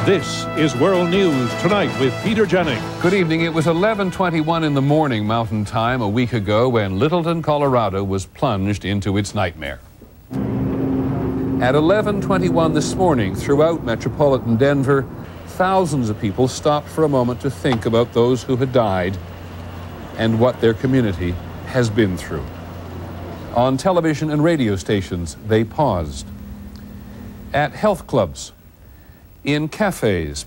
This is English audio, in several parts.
This is World News Tonight with Peter Jennings. Good evening. It was 11:21 in the morning Mountain Time a week ago when Littleton, Colorado was plunged into its nightmare. At 11:21 this morning, throughout metropolitan Denver, thousands of people stopped for a moment to think about those who had died and what their community has been through. On television and radio stations, they paused. At health clubs, in cafes,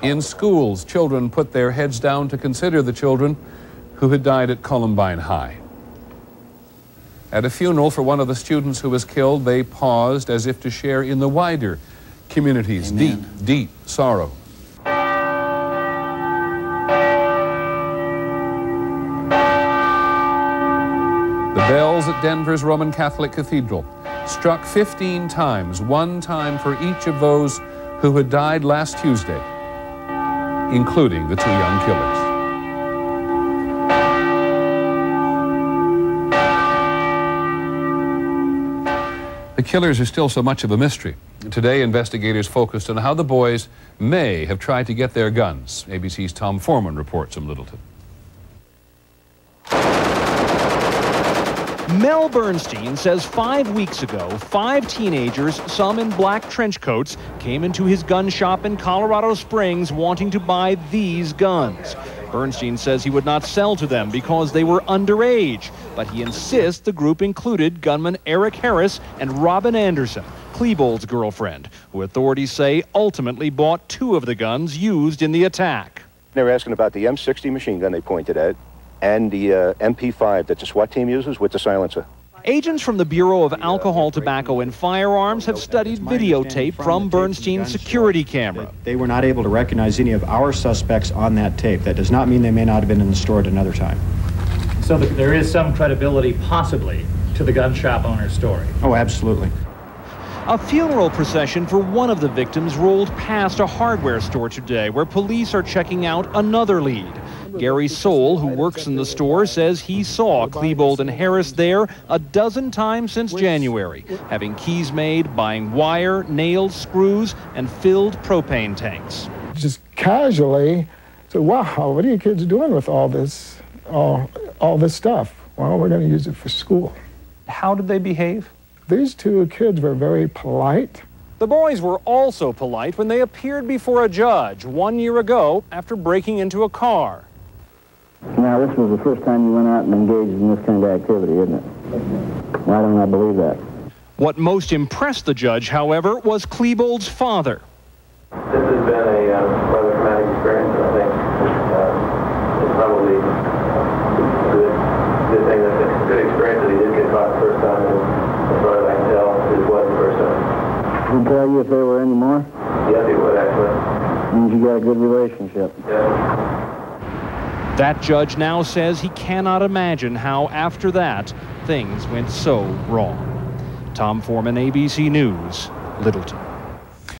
in schools, children put their heads down to consider the children who had died at Columbine High. At a funeral for one of the students who was killed, they paused as if to share in the wider community's deep sorrow. The bells at Denver's Roman Catholic Cathedral struck 15 times, one time for each of those who had died last Tuesday, including the two young killers. The killers are still so much of a mystery. Today, investigators focused on how the boys may have tried to get their guns. ABC's Tom Foreman reports from Littleton. Mel Bernstein says 5 weeks ago, 5 teenagers, some in black trench coats, came into his gun shop in Colorado Springs wanting to buy these guns. Bernstein says he would not sell to them because they were underage, but he insists the group included gunman Eric Harris and Robin Anderson, Klebold's girlfriend, who authorities say ultimately bought 2 of the guns used in the attack. They were asking about the M60 machine gun they pointed at and the MP5 that the SWAT team uses with the silencer. Agents from the Bureau of Alcohol, Tobacco, and Firearms have studied videotape from Bernstein's security camera. They were not able to recognize any of our suspects on that tape. That does not mean they may not have been in the store at another time. So there is some credibility, possibly, to the gun shop owner's story. Oh, absolutely. A funeral procession for one of the victims rolled past a hardware store today where police are checking out another lead. Gary Soule, who works in the store, says he saw Klebold and Harris there a dozen times since January, having keys made, buying wire, nails, screws, and filled propane tanks. Just casually said, wow, what are you kids doing with all this stuff? Well, we're going to use it for school. How did they behave? These 2 kids were very polite. The boys were also polite when they appeared before a judge 1 year ago after breaking into a car. Now, this was the first time you went out and engaged in this kind of activity, isn't it? Why don't I believe that? What most impressed the judge, however, was Klebold's father. This has been a rather traumatic experience, and I think it's probably a good thing. That's a good experience that he did get caught the first time, and as far as I can tell, it was the first time. Did he tell you if there were any more? Yes, he would, actually. Means you got a good relationship. Yeah. That judge now says he cannot imagine how, after that, things went so wrong. Tom Foreman, ABC News, Littleton.